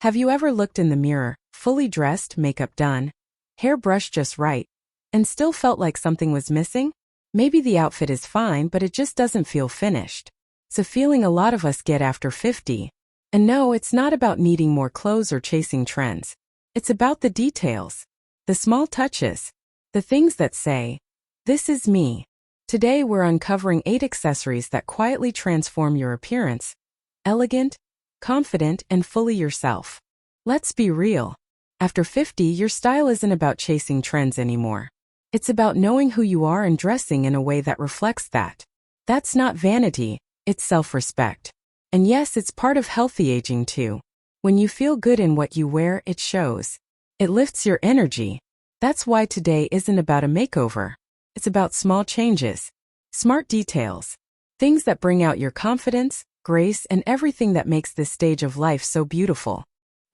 Have you ever looked in the mirror, fully dressed, makeup done, hair brushed just right, and still felt like something was missing? Maybe the outfit is fine, but it just doesn't feel finished. It's a feeling a lot of us get after 50. And no, it's not about needing more clothes or chasing trends. It's about the details, the small touches, the things that say, "This is me." Today we're uncovering 8 accessories that quietly transform your appearance. Elegant, confident, and fully yourself. Let's be real. After 50, your style isn't about chasing trends anymore. It's about knowing who you are and dressing in a way that reflects that. That's not vanity, it's self-respect. And yes, it's part of healthy aging too. When you feel good in what you wear, it shows. It lifts your energy. That's why today isn't about a makeover. It's about small changes, smart details, things that bring out your confidence, grace, and everything that makes this stage of life so beautiful.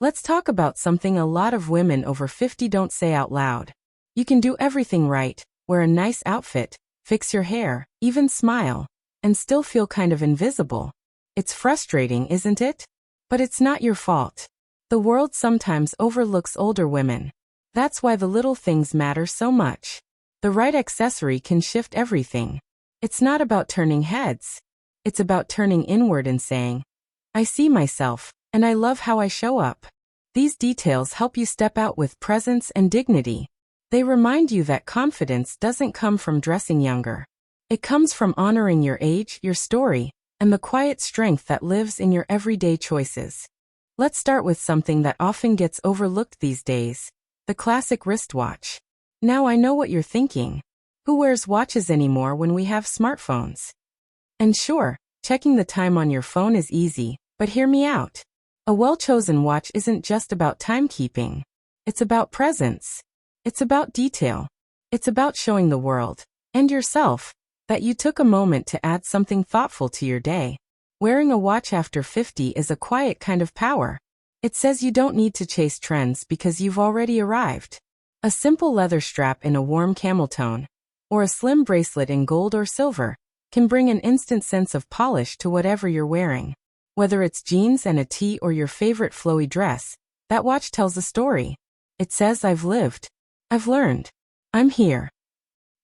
Let's talk about something a lot of women over 50 don't say out loud. You can do everything right, wear a nice outfit, fix your hair, even smile, and still feel kind of invisible. It's frustrating, isn't it? But it's not your fault. The world sometimes overlooks older women. That's why the little things matter so much. The right accessory can shift everything. It's not about turning heads. It's about turning inward and saying, "I see myself, and I love how I show up." These details help you step out with presence and dignity. They remind you that confidence doesn't come from dressing younger. It comes from honoring your age, your story, and the quiet strength that lives in your everyday choices. Let's start with something that often gets overlooked these days, the classic wristwatch. Now I know what you're thinking. Who wears watches anymore when we have smartphones? And sure, checking the time on your phone is easy, but hear me out. A well-chosen watch isn't just about timekeeping. It's about presence. It's about detail. It's about showing the world, and yourself, that you took a moment to add something thoughtful to your day. Wearing a watch after 50 is a quiet kind of power. It says you don't need to chase trends because you've already arrived. A simple leather strap in a warm camel tone, or a slim bracelet in gold or silver, can bring an instant sense of polish to whatever you're wearing. Whether it's jeans and a tee or your favorite flowy dress, that watch tells a story. It says, "I've lived. I've learned. I'm here."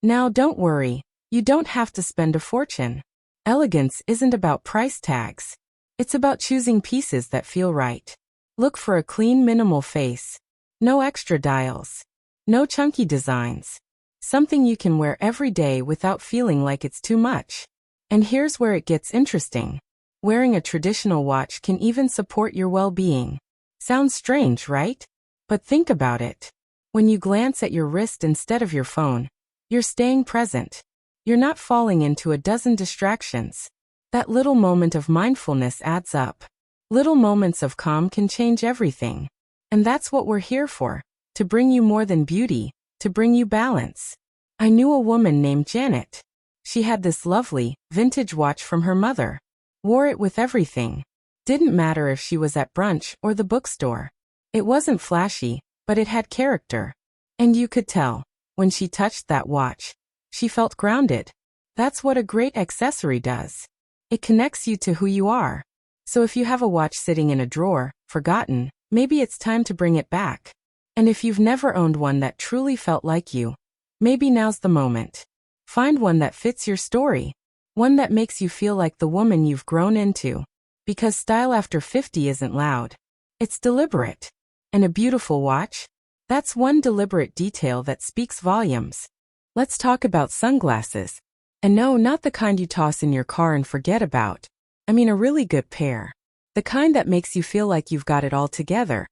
Now don't worry. You don't have to spend a fortune. Elegance isn't about price tags. It's about choosing pieces that feel right. Look for a clean, minimal face. No extra dials. No chunky designs. Something you can wear every day without feeling like it's too much. And here's where it gets interesting. Wearing a traditional watch can even support your well-being. Sounds strange, right? But think about it. When you glance at your wrist instead of your phone, you're staying present. You're not falling into a dozen distractions. That little moment of mindfulness adds up. Little moments of calm can change everything. And that's what we're here for, to bring you more than beauty, to bring you balance. I knew a woman named Janet. She had this lovely, vintage watch from her mother. Wore it with everything. Didn't matter if she was at brunch or the bookstore. It wasn't flashy, but it had character. And you could tell, when she touched that watch, she felt grounded. That's what a great accessory does. It connects you to who you are. So if you have a watch sitting in a drawer, forgotten, maybe it's time to bring it back. And if you've never owned one that truly felt like you, maybe now's the moment. Find one that fits your story. One that makes you feel like the woman you've grown into. Because style after 50 isn't loud. It's deliberate. And a beautiful watch? That's one deliberate detail that speaks volumes. Let's talk about sunglasses. And no, not the kind you toss in your car and forget about. I mean a really good pair. The kind that makes you feel like you've got it all together.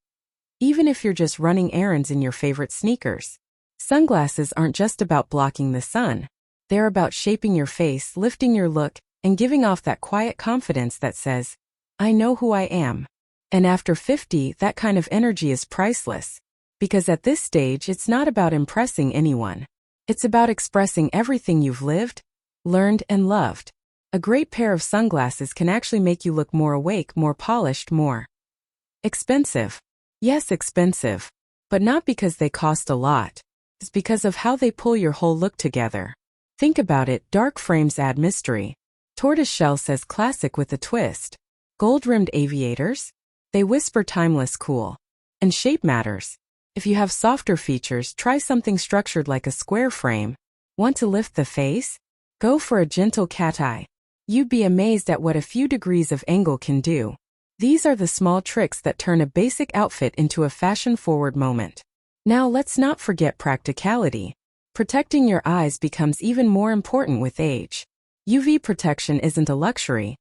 Even if you're just running errands in your favorite sneakers. Sunglasses aren't just about blocking the sun. They're about shaping your face, lifting your look, and giving off that quiet confidence that says, "I know who I am." And after 50, that kind of energy is priceless. Because at this stage, it's not about impressing anyone. It's about expressing everything you've lived, learned, and loved. A great pair of sunglasses can actually make you look more awake, more polished, more expensive. Yes, expensive. But not because they cost a lot. It's because of how they pull your whole look together. Think about it, dark frames add mystery. Tortoiseshell says classic with a twist. Gold-rimmed aviators? They whisper timeless cool. And shape matters. If you have softer features, try something structured like a square frame. Want to lift the face? Go for a gentle cat eye. You'd be amazed at what a few degrees of angle can do. These are the small tricks that turn a basic outfit into a fashion-forward moment. Now let's not forget practicality. Protecting your eyes becomes even more important with age. UV protection isn't a luxury.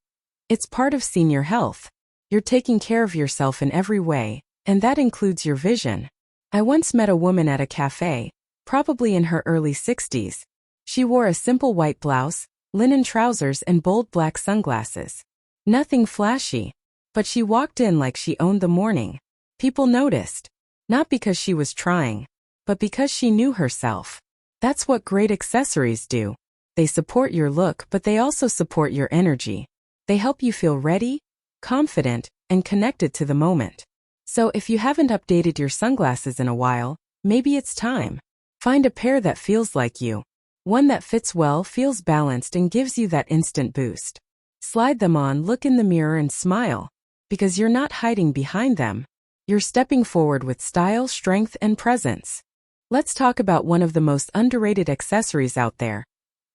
It's part of senior health. You're taking care of yourself in every way, and that includes your vision. I once met a woman at a cafe, probably in her early 60s. She wore a simple white blouse, linen trousers, and bold black sunglasses. Nothing flashy, but she walked in like she owned the morning. People noticed, not because she was trying, but because she knew herself. That's what great accessories do. They support your look, but they also support your energy. They help you feel ready, confident, and connected to the moment. So if you haven't updated your sunglasses in a while, maybe it's time. Find a pair that feels like you. One that fits well, feels balanced, and gives you that instant boost. Slide them on, look in the mirror, and smile. Because you're not hiding behind them. You're stepping forward with style, strength, and presence. Let's talk about one of the most underrated accessories out there.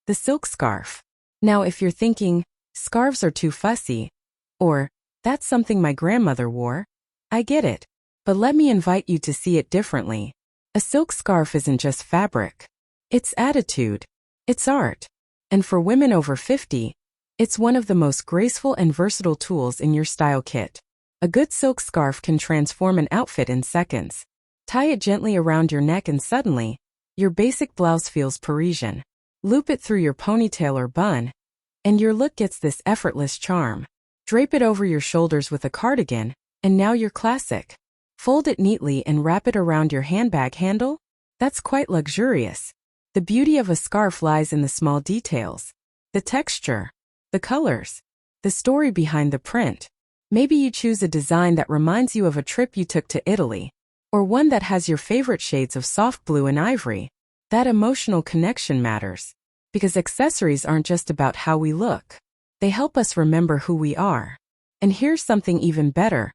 The silk scarf. Now if you're thinking, scarves are too fussy, or, that's something my grandmother wore, I get it. But let me invite you to see it differently. A silk scarf isn't just fabric. It's attitude. It's art. And for women over 50, it's one of the most graceful and versatile tools in your style kit. A good silk scarf can transform an outfit in seconds. Tie it gently around your neck and suddenly, your basic blouse feels Parisian. Loop it through your ponytail or bun, and your look gets this effortless charm. Drape it over your shoulders with a cardigan, and now you're classic. Fold it neatly and wrap it around your handbag handle? That's quite luxurious. The beauty of a scarf lies in the small details. The texture, the colors, the story behind the print. Maybe you choose a design that reminds you of a trip you took to Italy, or one that has your favorite shades of soft blue and ivory. That emotional connection matters. Because accessories aren't just about how we look. They help us remember who we are. And here's something even better.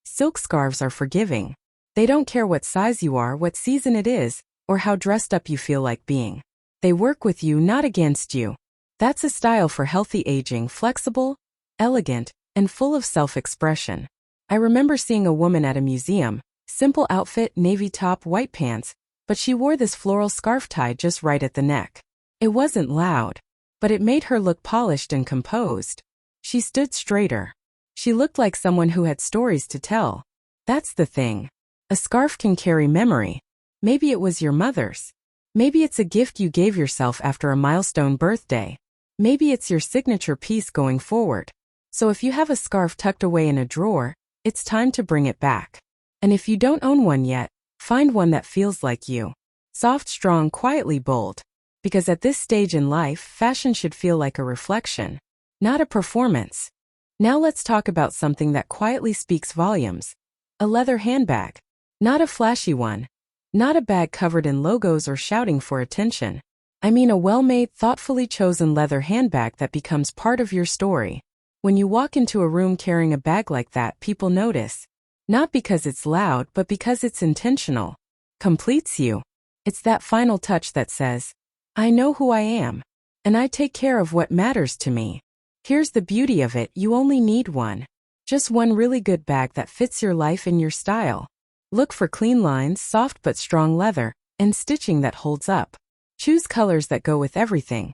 Silk scarves are forgiving. They don't care what size you are, what season it is, or how dressed up you feel like being. They work with you, not against you. That's a style for healthy aging, flexible, elegant, and full of self-expression. I remember seeing a woman at a museum. Simple outfit, navy top, white pants, but she wore this floral scarf tied just right at the neck. It wasn't loud, but it made her look polished and composed. She stood straighter. She looked like someone who had stories to tell. That's the thing. A scarf can carry memory. Maybe it was your mother's. Maybe it's a gift you gave yourself after a milestone birthday. Maybe it's your signature piece going forward. So if you have a scarf tucked away in a drawer, it's time to bring it back. And if you don't own one yet, find one that feels like you. Soft, strong, quietly bold. Because at this stage in life, fashion should feel like a reflection, not a performance. Now let's talk about something that quietly speaks volumes. A leather handbag. Not a flashy one. Not a bag covered in logos or shouting for attention. I mean a well-made, thoughtfully chosen leather handbag that becomes part of your story. When you walk into a room carrying a bag like that, people notice. Not because it's loud, but because it's intentional. Completes you. It's that final touch that says, I know who I am, and I take care of what matters to me. Here's the beauty of it, you only need one. Just one really good bag that fits your life and your style. Look for clean lines, soft but strong leather, and stitching that holds up. Choose colors that go with everything.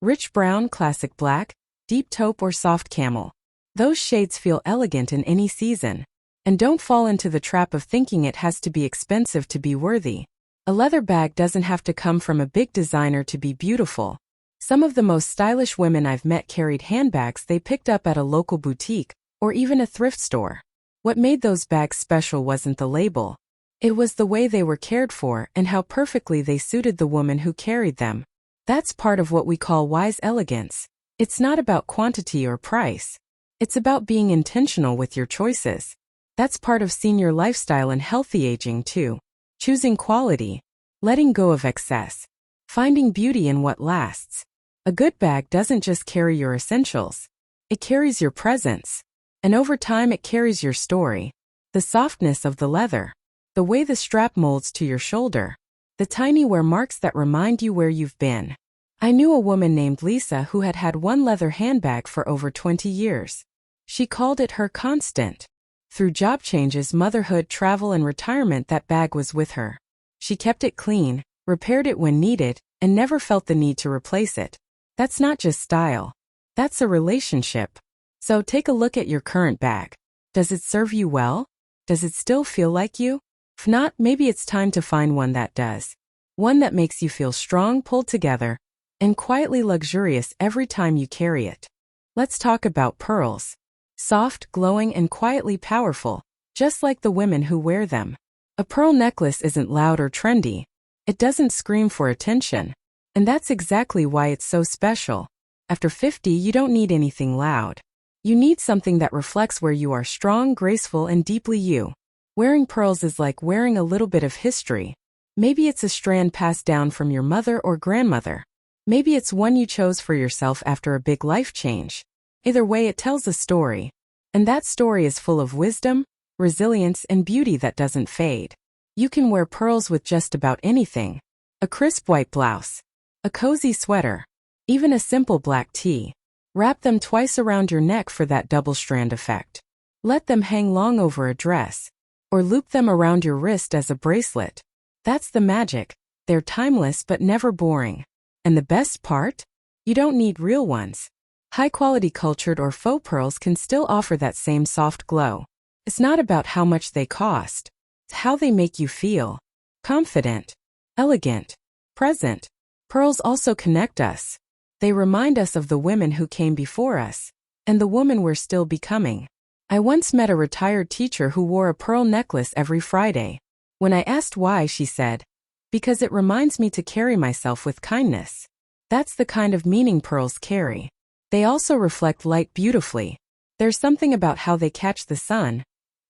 Rich brown, classic black, deep taupe, or soft camel. Those shades feel elegant in any season. And don't fall into the trap of thinking it has to be expensive to be worthy. A leather bag doesn't have to come from a big designer to be beautiful. Some of the most stylish women I've met carried handbags they picked up at a local boutique, or even a thrift store. What made those bags special wasn't the label. It was the way they were cared for and how perfectly they suited the woman who carried them. That's part of what we call wise elegance. It's not about quantity or price. It's about being intentional with your choices. That's part of senior lifestyle and healthy aging too. Choosing quality, letting go of excess, finding beauty in what lasts. A good bag doesn't just carry your essentials. It carries your presence. And over time it carries your story. The softness of the leather. The way the strap molds to your shoulder. The tiny wear marks that remind you where you've been. I knew a woman named Lisa who had had one leather handbag for over 20 years. She called it her constant. Through job changes, motherhood, travel, and retirement, that bag was with her. She kept it clean, repaired it when needed, and never felt the need to replace it. That's not just style. That's a relationship. So take a look at your current bag. Does it serve you well? Does it still feel like you? If not, maybe it's time to find one that does. One that makes you feel strong, pulled together, and quietly luxurious every time you carry it. Let's talk about pearls. Soft, glowing, and quietly powerful, just like the women who wear them. A pearl necklace isn't loud or trendy. It doesn't scream for attention. And that's exactly why it's so special. After 50, you don't need anything loud. You need something that reflects where you are, strong, graceful, and deeply you. Wearing pearls is like wearing a little bit of history. Maybe it's a strand passed down from your mother or grandmother. Maybe it's one you chose for yourself after a big life change. Either way, it tells a story. And that story is full of wisdom, resilience, and beauty that doesn't fade. You can wear pearls with just about anything. A crisp white blouse. A cozy sweater. Even a simple black tee. Wrap them twice around your neck for that double strand effect. Let them hang long over a dress. Or loop them around your wrist as a bracelet. That's the magic. They're timeless but never boring. And the best part? You don't need real ones. High-quality cultured or faux pearls can still offer that same soft glow. It's not about how much they cost. It's how they make you feel. Confident. Elegant. Present. Pearls also connect us. They remind us of the women who came before us. And the woman we're still becoming. I once met a retired teacher who wore a pearl necklace every Friday. When I asked why, she said, "Because it reminds me to carry myself with kindness." That's the kind of meaning pearls carry. They also reflect light beautifully. There's something about how they catch the sun.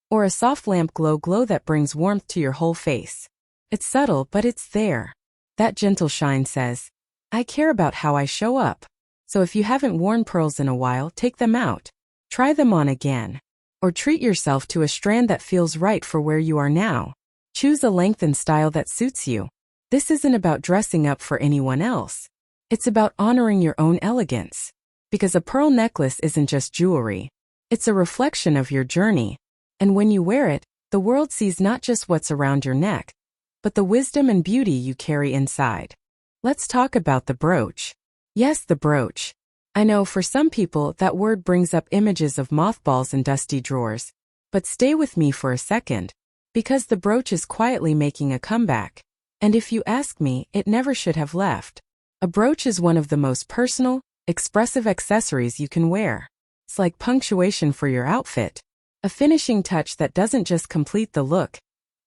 Or a soft lamp glow that brings warmth to your whole face. It's subtle, but it's there. That gentle shine says, I care about how I show up. So if you haven't worn pearls in a while, take them out. Try them on again. Or treat yourself to a strand that feels right for where you are now. Choose a length and style that suits you. This isn't about dressing up for anyone else. It's about honoring your own elegance. Because a pearl necklace isn't just jewelry. It's a reflection of your journey. And when you wear it, the world sees not just what's around your neck, but the wisdom and beauty you carry inside. Let's talk about the brooch. Yes, the brooch. I know for some people that word brings up images of mothballs and dusty drawers. But stay with me for a second. Because the brooch is quietly making a comeback. And if you ask me, it never should have left. A brooch is one of the most personal, expressive accessories you can wear. It's like punctuation for your outfit. A finishing touch that doesn't just complete the look.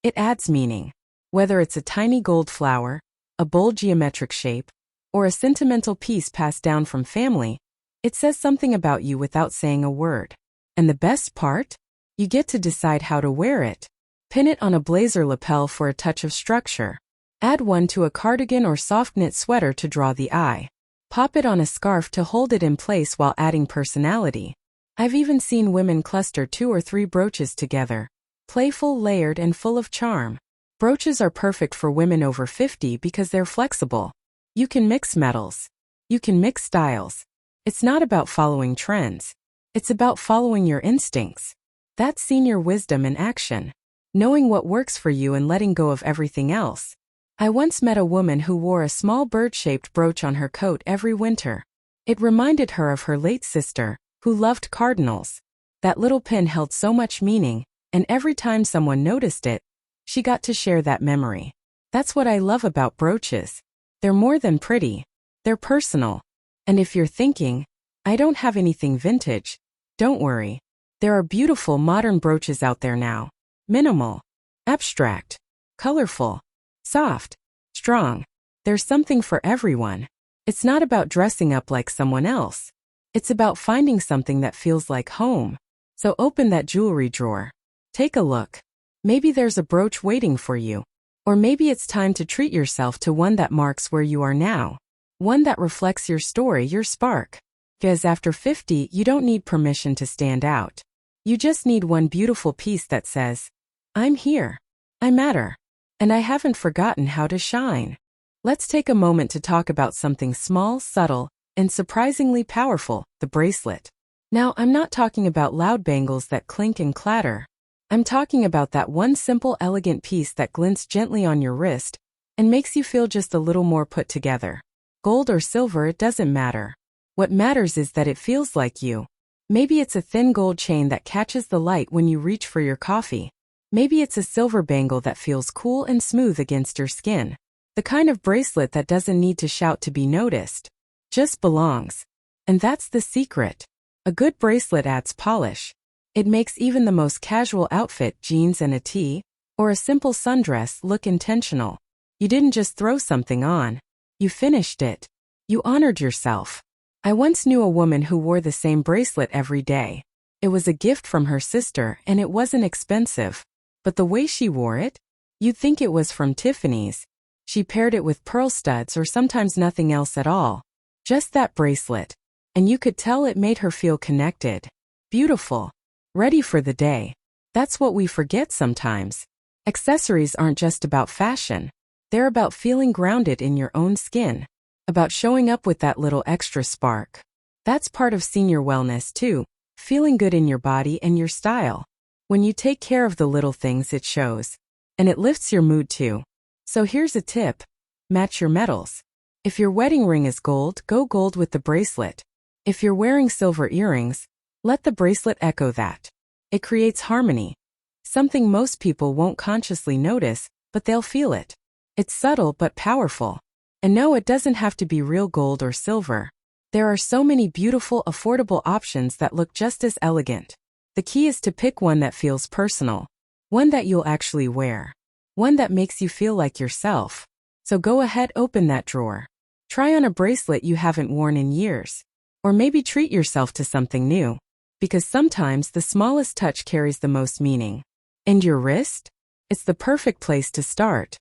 It adds meaning. Whether it's a tiny gold flower, a bold geometric shape, or a sentimental piece passed down from family, it says something about you without saying a word. And the best part? You get to decide how to wear it. Pin it on a blazer lapel for a touch of structure. Add one to a cardigan or soft knit sweater to draw the eye. Pop it on a scarf to hold it in place while adding personality. I've even seen women cluster 2 or 3 brooches together. Playful, layered, and full of charm. Brooches are perfect for women over 50 because they're flexible. You can mix metals. You can mix styles. It's not about following trends. It's about following your instincts. That's senior wisdom in action. Knowing what works for you and letting go of everything else. I once met a woman who wore a small bird-shaped brooch on her coat every winter. It reminded her of her late sister, who loved cardinals. That little pin held so much meaning, and every time someone noticed it, she got to share that memory. That's what I love about brooches. They're more than pretty. They're personal. And if you're thinking, I don't have anything vintage, don't worry. There are beautiful modern brooches out there now. Minimal, abstract, colorful, soft, strong. There's something for everyone. It's not about dressing up like someone else. It's about finding something that feels like home. So open that jewelry drawer. Take a look. Maybe there's a brooch waiting for you. Or maybe it's time to treat yourself to one that marks where you are now. One that reflects your story, your spark. Because after 50, you don't need permission to stand out. You just need one beautiful piece that says, I'm here. I matter. And I haven't forgotten how to shine. Let's take a moment to talk about something small, subtle, and surprisingly powerful, the bracelet. Now, I'm not talking about loud bangles that clink and clatter. I'm talking about that one simple, elegant piece that glints gently on your wrist and makes you feel just a little more put together. Gold or silver, it doesn't matter. What matters is that it feels like you. Maybe it's a thin gold chain that catches the light when you reach for your coffee. Maybe it's a silver bangle that feels cool and smooth against your skin. The kind of bracelet that doesn't need to shout to be noticed. Just belongs. And that's the secret. A good bracelet adds polish. It makes even the most casual outfit, jeans and a tee, or a simple sundress, look intentional. You didn't just throw something on. You finished it. You honored yourself. I once knew a woman who wore the same bracelet every day. It was a gift from her sister and it wasn't expensive. But the way she wore it, you'd think it was from Tiffany's. She paired it with pearl studs or sometimes nothing else at all. Just that bracelet. And you could tell it made her feel connected. Beautiful. Ready for the day. That's what we forget sometimes. Accessories aren't just about fashion. They're about feeling grounded in your own skin. About showing up with that little extra spark. That's part of senior wellness too. Feeling good in your body and your style. When you take care of the little things, it shows. And it lifts your mood too. So here's a tip. Match your metals. If your wedding ring is gold, go gold with the bracelet. If you're wearing silver earrings, let the bracelet echo that. It creates harmony. Something most people won't consciously notice, but they'll feel it. It's subtle but powerful. And no, it doesn't have to be real gold or silver. There are so many beautiful, affordable options that look just as elegant. The key is to pick one that feels personal. One that you'll actually wear. One that makes you feel like yourself. So go ahead, open that drawer. Try on a bracelet you haven't worn in years. Or maybe treat yourself to something new. Because sometimes the smallest touch carries the most meaning. And your wrist? It's the perfect place to start.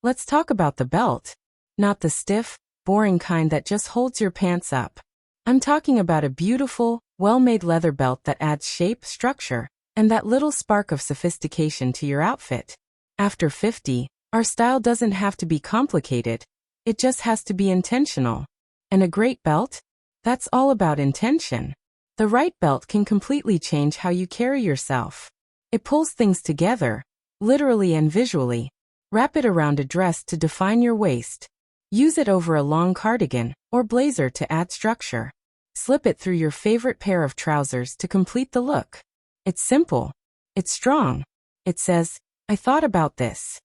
Let's talk about the belt. Not the stiff, boring kind that just holds your pants up. I'm talking about a beautiful, well-made leather belt that adds shape, structure, and that little spark of sophistication to your outfit. After 50, our style doesn't have to be complicated. It just has to be intentional. And a great belt? That's all about intention. The right belt can completely change how you carry yourself. It pulls things together, literally and visually. Wrap it around a dress to define your waist. Use it over a long cardigan or blazer to add structure. Slip it through your favorite pair of trousers to complete the look. It's simple. It's strong. It says, I thought about this.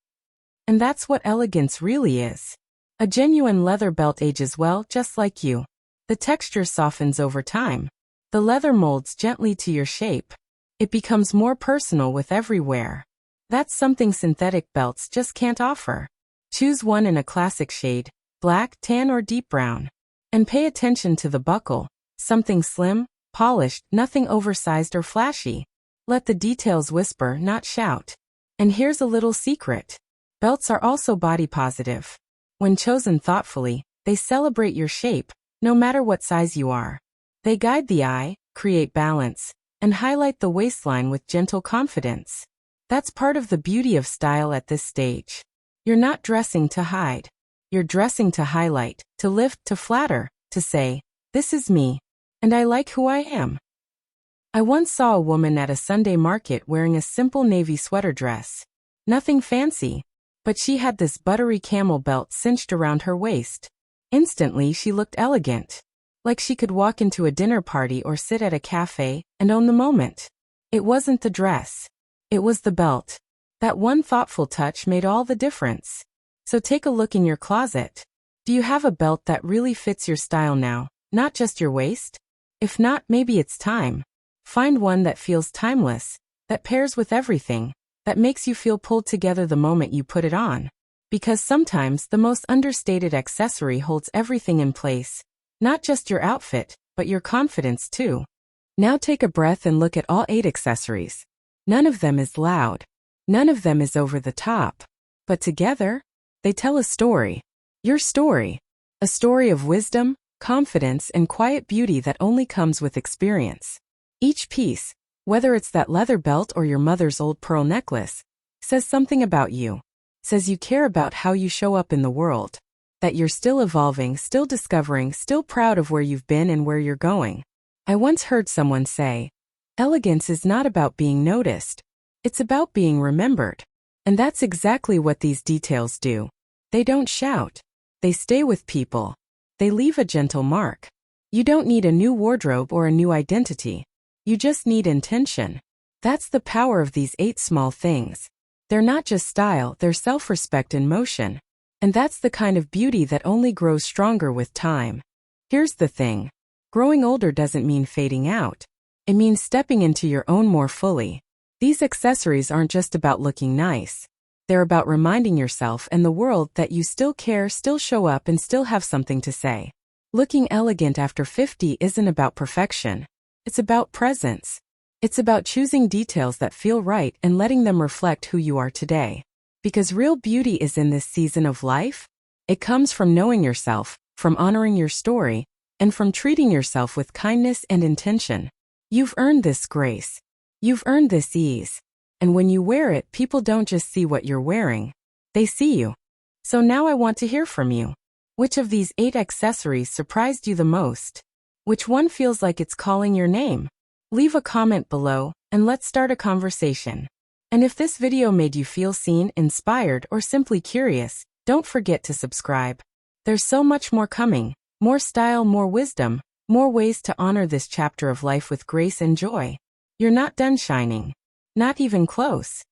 And that's what elegance really is. A genuine leather belt ages well just like you. The texture softens over time. The leather molds gently to your shape. It becomes more personal with every wear. That's something synthetic belts just can't offer. Choose one in a classic shade, black, tan, or deep brown. And pay attention to the buckle. Something slim, polished, nothing oversized or flashy. Let the details whisper, not shout. And here's a little secret. Belts are also body positive. When chosen thoughtfully, they celebrate your shape, no matter what size you are. They guide the eye, create balance, and highlight the waistline with gentle confidence. That's part of the beauty of style at this stage. You're not dressing to hide. You're dressing to highlight, to lift, to flatter, to say, this is me, and I like who I am. I once saw a woman at a Sunday market wearing a simple navy sweater dress. Nothing fancy, but she had this buttery camel belt cinched around her waist. Instantly, she looked elegant. Like she could walk into a dinner party or sit at a cafe and own the moment. It wasn't the dress. It was the belt. That one thoughtful touch made all the difference. So take a look in your closet. Do you have a belt that really fits your style now, not just your waist? If not, maybe it's time. Find one that feels timeless, that pairs with everything, that makes you feel pulled together the moment you put it on. Because sometimes the most understated accessory holds everything in place. Not just your outfit, but your confidence too. Now take a breath and look at all 8 accessories. None of them is loud. None of them is over the top. But together, they tell a story. Your story. A story of wisdom, confidence, and quiet beauty that only comes with experience. Each piece, Whether it's that leather belt or your mother's old pearl necklace, says something about you. Says you care about how you show up in the world. That you're still evolving, still discovering, still proud of where you've been and where you're going. I once heard someone say, elegance is not about being noticed. It's about being remembered. And that's exactly what these details do. They don't shout. They stay with people. They leave a gentle mark. You don't need a new wardrobe or a new identity. You just need intention. That's the power of these 8 small things. They're not just style, they're self-respect in motion. And that's the kind of beauty that only grows stronger with time. Here's the thing. Growing older doesn't mean fading out. It means stepping into your own more fully. These accessories aren't just about looking nice. They're about reminding yourself and the world that you still care, still show up, and still have something to say. Looking elegant after 50 isn't about perfection. It's about presence. It's about choosing details that feel right and letting them reflect who you are today. Because real beauty is in this season of life. It comes from knowing yourself, from honoring your story, and from treating yourself with kindness and intention. You've earned this grace. You've earned this ease. And when you wear it, people don't just see what you're wearing. They see you. So now I want to hear from you. Which of these 8 accessories surprised you the most? Which one feels like it's calling your name? Leave a comment below, and let's start a conversation. And if this video made you feel seen, inspired, or simply curious, don't forget to subscribe. There's so much more coming. More style, more wisdom, more ways to honor this chapter of life with grace and joy. You're not done shining. Not even close.